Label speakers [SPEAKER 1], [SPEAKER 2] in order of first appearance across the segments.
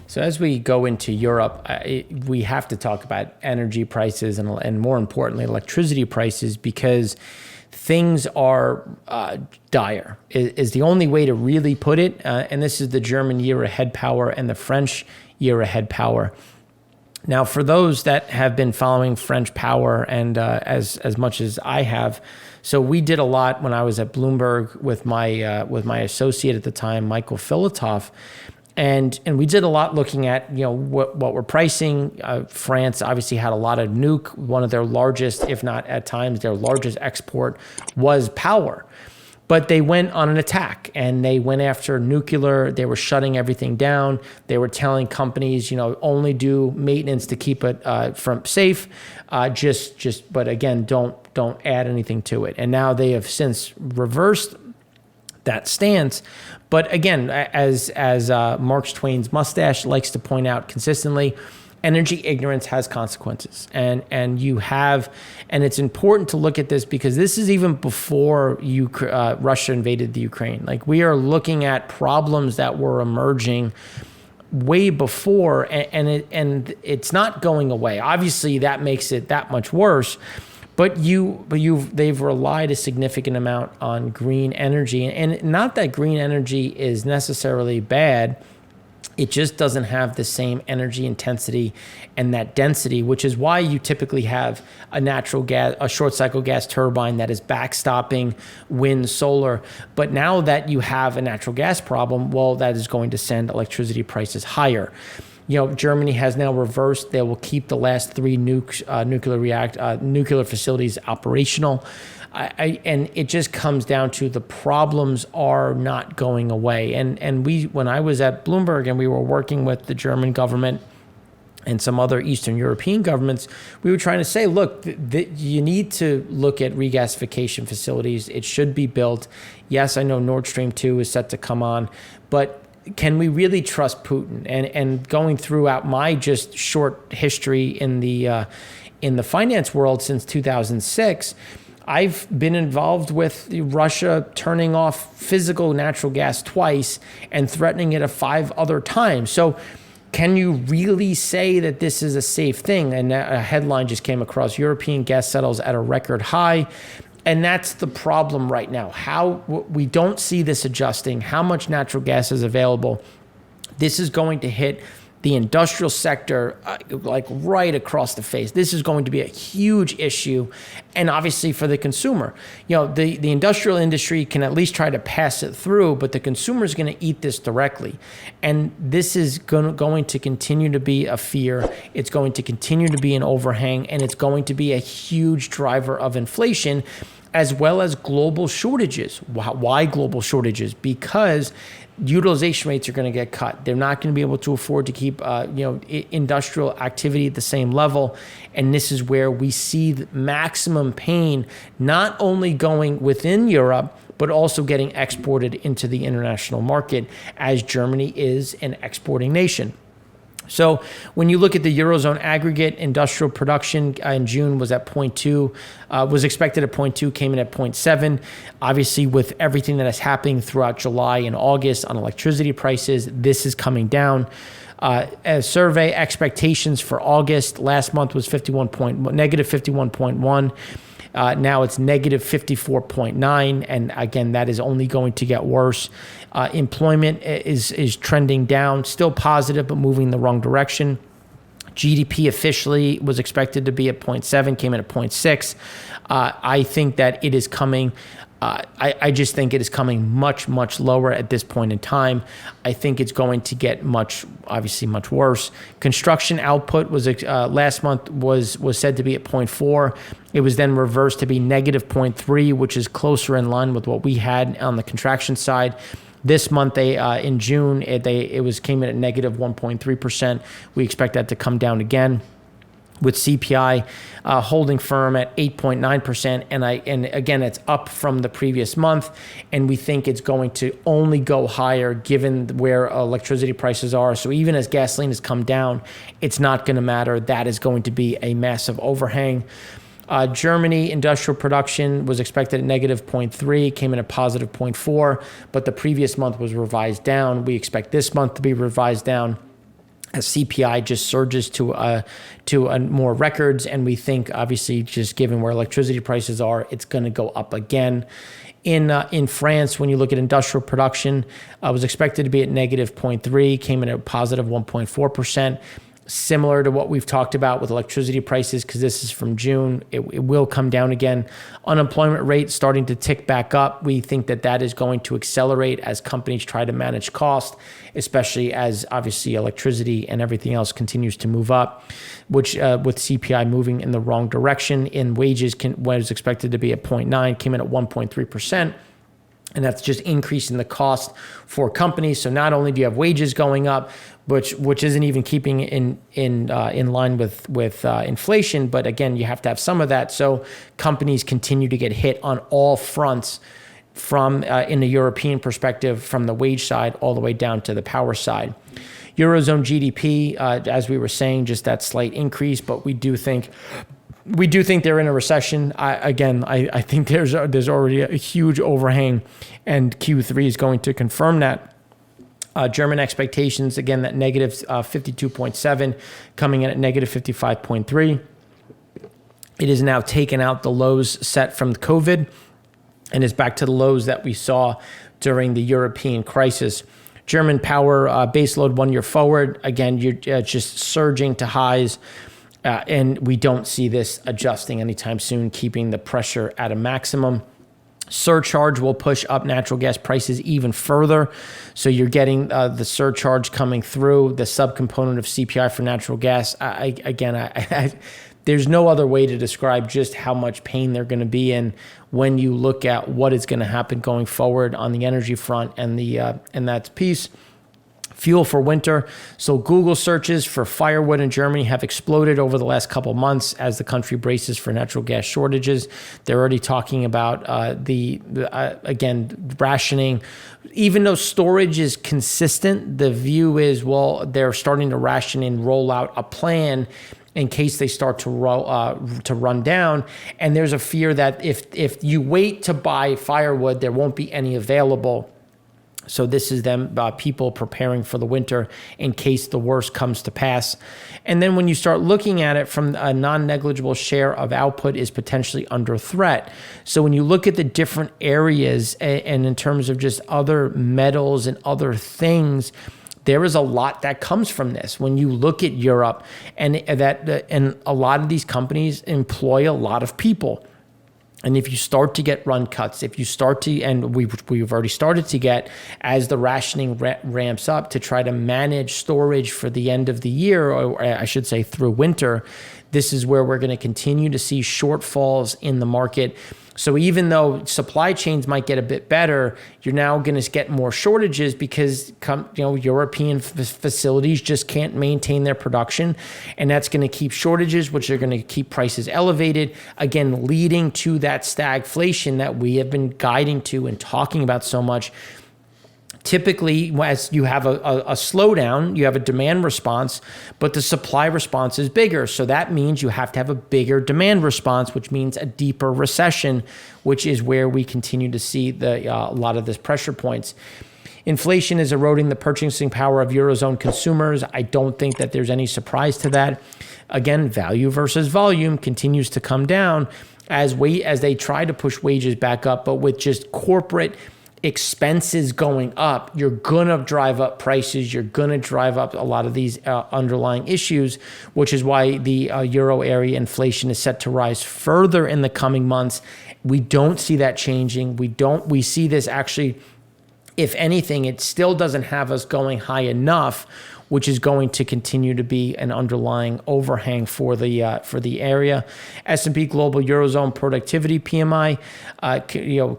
[SPEAKER 1] So as we go into Europe, we have to talk about energy prices and more importantly, electricity prices, because things are dire, is the only way to really put it. And this is the German year ahead power and the French year ahead power. Now, for those that have been following French power and as much as I have, so we did a lot when I was at Bloomberg with my associate at the time, Michael Filatov. And we did a lot looking at, what we're pricing. France obviously had a lot of nuke. One of their largest, if not at times their largest export, was power. But they went on an attack and they went after nuclear. They were shutting everything down. They were telling companies, only do maintenance to keep it from safe. But again, don't add anything to it. And now they have since reversed that stance. But again, as Mark Twain's mustache likes to point out consistently, energy ignorance has consequences. And it's important to look at this because this is even before Russia invaded the Ukraine. Like, we are looking at problems that were emerging way before, and it's not going away. Obviously, that makes it that much worse. But they've relied a significant amount on green energy, and not that green energy is necessarily bad. It just doesn't have the same energy intensity and that density, which is why you typically have a short cycle gas turbine that is backstopping wind, solar. But now that you have a natural gas problem, well, that is going to send electricity prices higher. Germany has now reversed. They will keep the last 3 nuclear facilities operational. And it just comes down to the problems are not going away. And when I was at Bloomberg and we were working with the German government and some other Eastern European governments, we were trying to say, look, you need to look at regasification facilities. It should be built. Yes, I know Nord Stream 2 is set to come on, but can we really trust Putin? And going throughout my just short history in the finance world since 2006, I've been involved with Russia turning off physical natural gas twice and threatening it 5 other times. So can you really say that this is a safe thing? And a headline just came across: European gas settles at a record high. And that's the problem right now. How we don't see this adjusting, how much natural gas is available. This is going to hit the industrial sector like right across the face. This is going to be a huge issue. And obviously for the consumer, the industrial industry can at least try to pass it through, but the consumer is going to eat this directly. And this is going to continue to be a fear. It's going to continue to be an overhang, and it's going to be a huge driver of inflation, as well as global shortages. Why global shortages? Because utilization rates are going to get cut. They're not going to be able to afford to keep industrial activity at the same level. And this is where we see the maximum pain, not only going within Europe, but also getting exported into the international market, as Germany is an exporting nation. So when you look at the Eurozone aggregate, industrial production in June was at 0.2, was expected at 0.2, came in at 0.7. Obviously, with everything that is happening throughout July and August on electricity prices, this is coming down. As survey expectations for August, last month was negative 51.1. Now it's negative 54.9, and again, that is only going to get worse. Employment is trending down, still positive, but moving in the wrong direction. GDP officially was expected to be at 0.7, came in at 0.6. I think that it is coming. I just think it is coming much, much lower at this point in time. I think it's going to get obviously much worse. Construction output was last month was said to be at 0.4. It was then reversed to be negative 0.3, which is closer in line with what we had on the contraction side. This month, in June, it came in at negative 1.3%. We expect that to come down again, with CPI holding firm at 8.9%. And again, it's up from the previous month. And we think it's going to only go higher given where electricity prices are. So even as gasoline has come down, it's not going to matter. That is going to be a massive overhang. Germany industrial production was expected at negative 0.3, came in at positive 0.4, but the previous month was revised down. We expect this month to be revised down. as CPI just surges to more records. And we think, obviously, just given where electricity prices are, it's going to go up again. In France, when you look at industrial production, was expected to be at negative 0.3, came in at positive 1.4%. Similar to what we've talked about with electricity prices, because this is from June, it will come down again. Unemployment rate starting to tick back up. We think that that is going to accelerate as companies try to manage cost, especially as obviously electricity and everything else continues to move up, which with CPI moving in the wrong direction. In wages, was expected to be at 0.9, came in at 1.3%. And that's just increasing the cost for companies. So not only do you have wages going up, which isn't even keeping in line with inflation, but again, you have to have some of that. So companies continue to get hit on all fronts, from in the European perspective, from the wage side all the way down to the power side. Eurozone GDP, as we were saying, just that slight increase, but we do think they're in a recession. I think there's already a huge overhang, and Q3 is going to confirm that. German expectations, again, that negative 52.7, coming in at negative 55.3. It is now taken out the lows set from COVID and is back to the lows that we saw during the European crisis. German power baseload 1 year forward, again, you're just surging to highs. And we don't see this adjusting anytime soon, keeping the pressure at a maximum. Surcharge will push up natural gas prices even further. So you're getting the surcharge coming through, the subcomponent of CPI for natural gas. There's no other way to describe just how much pain they're going to be in when you look at what is going to happen going forward on the energy front and that piece. Fuel for winter. So Google searches for firewood in Germany have exploded over the last couple of months as the country braces for natural gas shortages. They're already talking about again, rationing. Even though storage is consistent, the view is, well, they're starting to ration and roll out a plan in case they start to run down. And there's a fear that if you wait to buy firewood, there won't be any available. So this is them, people preparing for the winter in case the worst comes to pass. And then when you start looking at it from a non-negligible share of output is potentially under threat. So when you look at the different areas and in terms of just other metals and other things, there is a lot that comes from this. When you look at Europe and a lot of these companies employ a lot of people. And if you start to get run cuts, if you start to, and we've already started to get, as the rationing ramps up to try to manage storage for the end of the year, or I should say through winter, this is where we're going to continue to see shortfalls in the market. So even though supply chains might get a bit better, you're now going to get more shortages because European facilities just can't maintain their production, and that's going to keep shortages, which are going to keep prices elevated, again leading to that stagflation that we have been guiding to and talking about so much. Typically, as you have a slowdown, you have a demand response, but the supply response is bigger. So that means you have to have a bigger demand response, which means a deeper recession, which is where we continue to see a lot of this pressure points. Inflation is eroding the purchasing power of Eurozone consumers. I don't think that there's any surprise to that. Again, value versus volume continues to come down as they try to push wages back up, but with just corporate expenses going up, you're going to drive up prices. You're going to drive up a lot of these underlying issues, which is why the euro area inflation is set to rise further in the coming months. We don't see that changing. We see this actually, if anything, it still doesn't have us going high enough, which is going to continue to be an underlying overhang for the area. S&P Global Eurozone Productivity PMI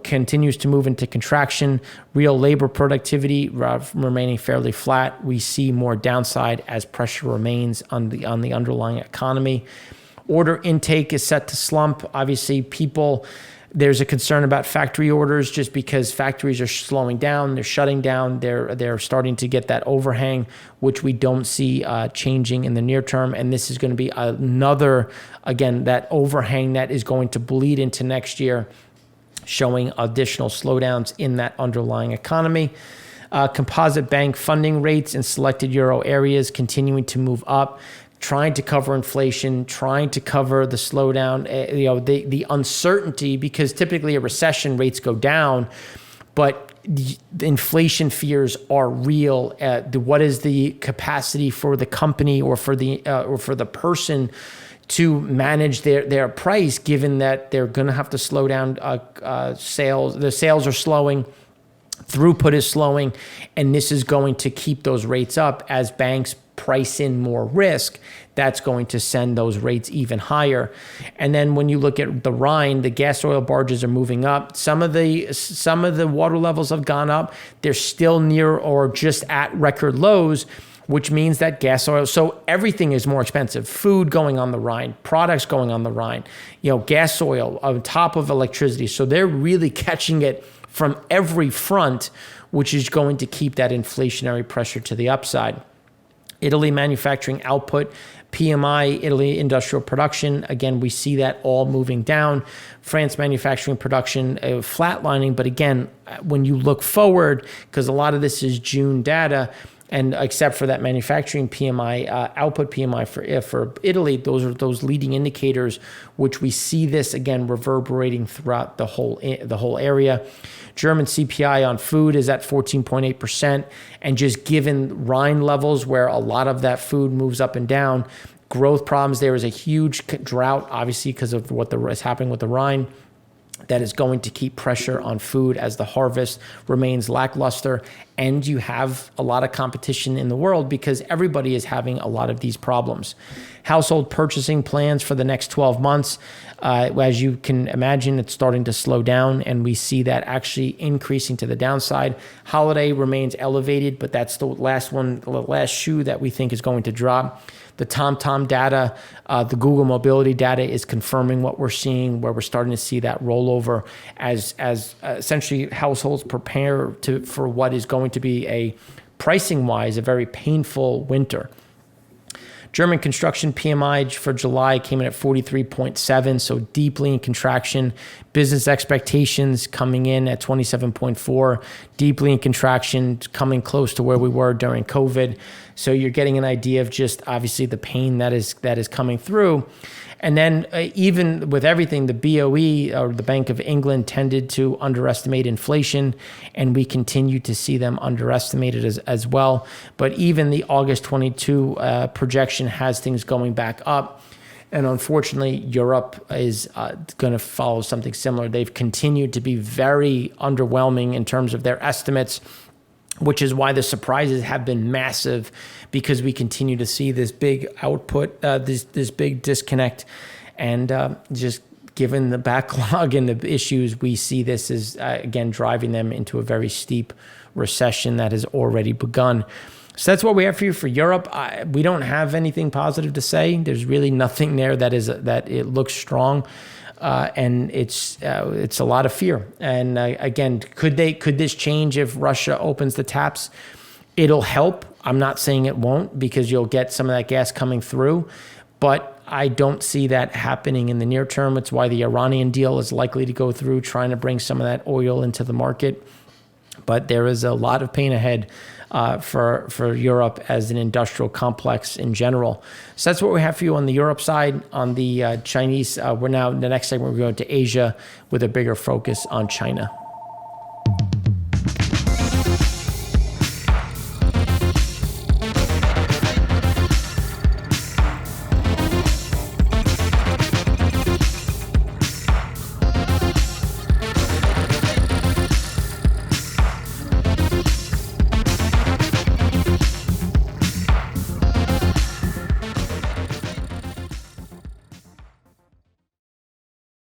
[SPEAKER 1] continues to move into contraction. Real labor productivity remaining fairly flat. We see more downside as pressure remains on the underlying economy. Order intake is set to slump. Obviously, there's a concern about factory orders just because factories are slowing down, they're shutting down, they're starting to get that overhang, which we don't see changing in the near term. And this is going to be another, again, that overhang that is going to bleed into next year, showing additional slowdowns in that underlying economy. Composite bank funding rates in selected euro areas continuing to move up, trying to cover inflation, trying to cover the slowdown, the uncertainty, because typically a recession rates go down, but the inflation fears are real. What is the capacity for the company or for the person to manage their price, given that they're going to have to slow down sales? The sales are slowing, throughput is slowing, and this is going to keep those rates up as banks price in more risk. That's going to send those rates even higher. And then when you look at the Rhine, the gas oil barges are moving up. Some of the water levels have gone up. They're still near or just at record lows, which means that gas oil, so everything is more expensive. Food going on the Rhine, products going on the Rhine, gas oil on top of electricity. So they're really catching it from every front, which is going to keep that inflationary pressure to the upside. Italy manufacturing output, PMI, Italy industrial production. Again, we see that all moving down. France manufacturing production flatlining. But again, when you look forward, because a lot of this is June data, and except for that manufacturing PMI, output PMI for Italy, those are those leading indicators, which we see this again reverberating throughout the whole area. German CPI on food is at 14.8%, and just given Rhine levels where a lot of that food moves up and down, growth problems. There is a huge drought, obviously, because of what is happening with the Rhine. That is going to keep pressure on food as the harvest remains lackluster, and you have a lot of competition in the world because everybody is having a lot of these problems. Household purchasing plans for the next 12 months, as you can imagine, it's starting to slow down, and we see that actually increasing to the downside. Holiday remains elevated, but that's the last shoe that we think is going to drop. The TomTom data, the Google mobility data is confirming what we're seeing, where we're starting to see that rollover as essentially households prepare for what is going to be pricing-wise, a very painful winter. German construction PMI for July came in at 43.7, so deeply in contraction. Business expectations coming in at 27.4, deeply in contraction, coming close to where we were during COVID. So you're getting an idea of just obviously the pain that is coming through. And then even with everything, the BOE, or the Bank of England, tended to underestimate inflation, and we continue to see them underestimated as well. But even the August 22 projection has things going back up. And unfortunately, Europe is going to follow something similar. They've continued to be very underwhelming in terms of their estimates, which is why the surprises have been massive, because we continue to see this big output, this big disconnect. And just given the backlog and the issues, we see this as, again, driving them into a very steep recession that has already begun. So that's what we have for you for Europe. We don't have anything positive to say. There's really nothing there that it looks strong. And it's a lot of fear. And again, could this change if Russia opens the taps? It'll help. I'm not saying it won't, because you'll get some of that gas coming through, but I don't see that happening in the near term. It's why the Iranian deal is likely to go through, trying to bring some of that oil into the market. But there is a lot of pain ahead for Europe as an industrial complex in general. So that's what we have for you on the Europe side. On the Chinese, we're now, the next segment, we're going to Asia with a bigger focus on China.